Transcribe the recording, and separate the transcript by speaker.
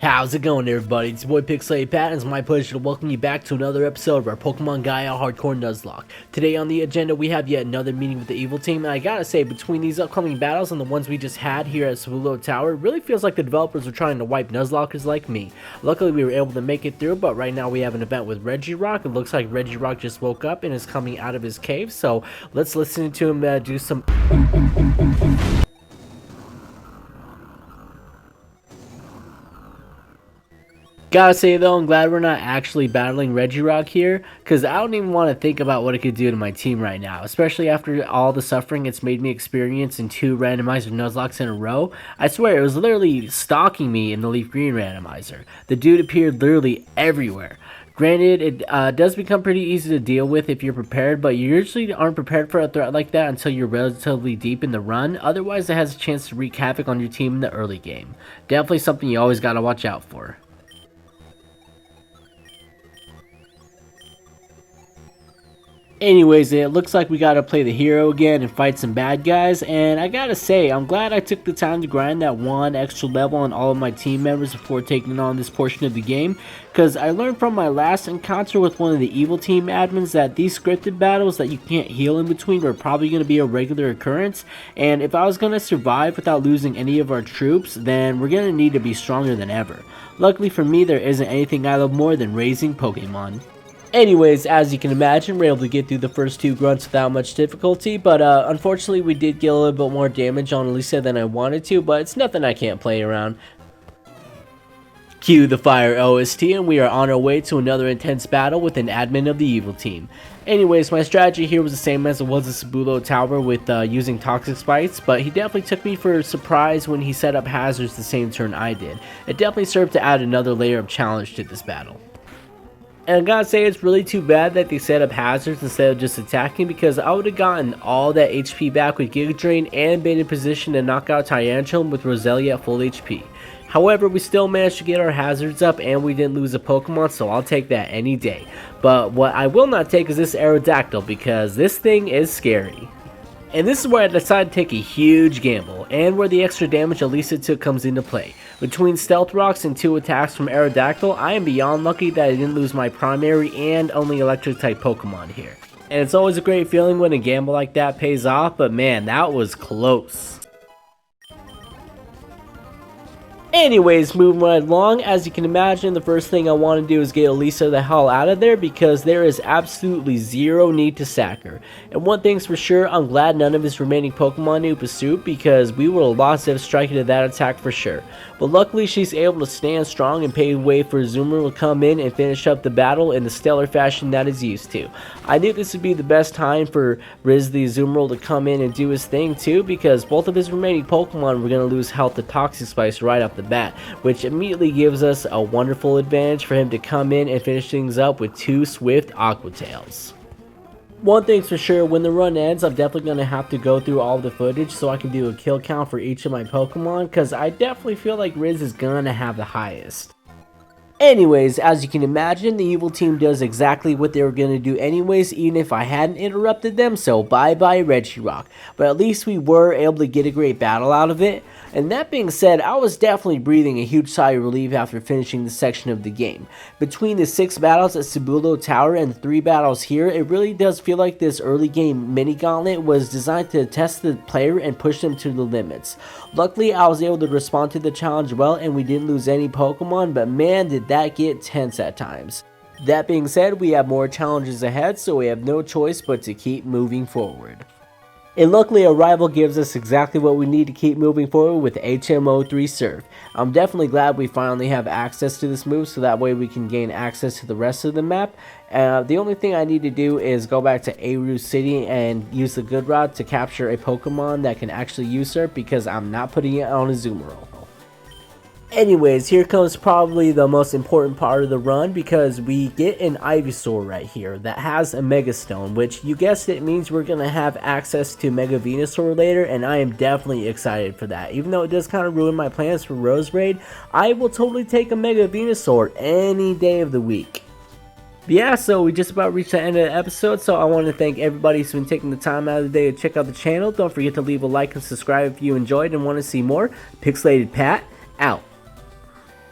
Speaker 1: How's it going, everybody? It's your boy Pixelated Pat, and it's my pleasure to welcome you back to another episode of our Pokemon Gaia Hardcore Nuzlocke. Today on the agenda, we have yet another meeting with the evil team, and I gotta say, between these upcoming battles and the ones we just had here at Cebulo Tower, it really feels like the developers are trying to wipe Nuzlockers like me. Luckily, we were able to make it through, but right now we have an event with Regirock. It looks like Regirock just woke up and is coming out of his cave, so let's listen to him do some... Gotta say though, I'm glad we're not actually battling Regirock here, because I don't even want to think about what it could do to my team right now, especially after all the suffering it's made me experience in 2 randomizer Nuzlocks in a row. I swear, it was literally stalking me in the Leaf Green randomizer. The dude appeared literally everywhere. Granted, it does become pretty easy to deal with if you're prepared, but you usually aren't prepared for a threat like that until you're relatively deep in the run. Otherwise, it has a chance to wreak havoc on your team in the early game. Definitely something you always gotta watch out for. Anyways, it looks like we gotta play the hero again and fight some bad guys, and I gotta say, I'm glad I took the time to grind that 1 extra level on all of my team members before taking on this portion of the game, because I learned from my last encounter with one of the evil team admins that these scripted battles that you can't heal in between were probably going to be a regular occurrence, and if I was going to survive without losing any of our troops, then we're going to need to be stronger than ever. Luckily for me, there isn't anything I love more than raising Pokemon. Anyways, as you can imagine, we're able to get through the first 2 grunts without much difficulty, but unfortunately we did get a little bit more damage on Lisa than I wanted to, but it's nothing I can't play around. Cue the fire OST, and we are on our way to another intense battle with an admin of the evil team. Anyways, my strategy here was the same as it was at Cebulo Tower with using toxic spikes, but he definitely took me for a surprise when he set up hazards the same turn I did. It definitely served to add another layer of challenge to this battle. And I gotta say, it's really too bad that they set up hazards instead of just attacking, because I would have gotten all that HP back with Giga Drain and been in position to knock out Tyrantrum with Roselia at full HP. However, we still managed to get our hazards up and we didn't lose a Pokemon, so I'll take that any day. But what I will not take is this Aerodactyl, because this thing is scary. And this is where I decided to take a huge gamble, and where the extra damage Elisa took comes into play. Between Stealth Rocks and 2 attacks from Aerodactyl, I am beyond lucky that I didn't lose my primary and only electric type Pokemon here. And it's always a great feeling when a gamble like that pays off, but man, that was close. Anyways, moving right along, as you can imagine, the first thing I want to do is get Elisa the hell out of there, because there is absolutely zero need to sack her. And one thing's for sure, I'm glad none of his remaining Pokemon knew Pursuit, because we would have lost if striking to that attack for sure. But luckily she's able to stand strong and pave way for Azumarill to come in and finish up the battle in the stellar fashion that is used to. I knew this would be the best time for Riz the Azumarill to come in and do his thing too, because both of his remaining Pokemon were going to lose health to Toxic Spikes right off the bat, which immediately gives us a wonderful advantage for him to come in and finish things up with 2 swift Aqua Tails. One thing's for sure, when the run ends, I'm definitely going to have to go through all the footage so I can do a kill count for each of my Pokemon, because I definitely feel like Riz is going to have the highest. Anyways, as you can imagine, the evil team does exactly what they were going to do anyways, even if I hadn't interrupted them, so bye bye Regirock. But at least we were able to get a great battle out of it. And that being said, I was definitely breathing a huge sigh of relief after finishing this section of the game. Between the 6 battles at Cebulo Tower and the 3 battles here, it really does feel like this early game mini gauntlet was designed to test the player and push them to the limits. Luckily, I was able to respond to the challenge well and we didn't lose any Pokemon, but man did that get tense at times. That being said, we have more challenges ahead, so we have no choice but to keep moving forward. And luckily, a rival gives us exactly what we need to keep moving forward with HM03 Surf. I'm definitely glad we finally have access to this move, so that way we can gain access to the rest of the map. The only thing I need to do is go back to Aru City and use the good route to capture a Pokemon that can actually use Surf, because I'm not putting it on a Azumarill. Anyways, here comes probably the most important part of the run, because we get an Ivysaur right here that has a Mega Stone, which you guessed it means we're going to have access to Mega Venusaur later, and I am definitely excited for that. Even though it does kind of ruin my plans for Rose Raid, I will totally take a Mega Venusaur any day of the week. But yeah, so we just about reached the end of the episode, so I want to thank everybody who's been taking the time out of the day to check out the channel. Don't forget to leave a like and subscribe if you enjoyed and want to see more. Pixelated Pat, out.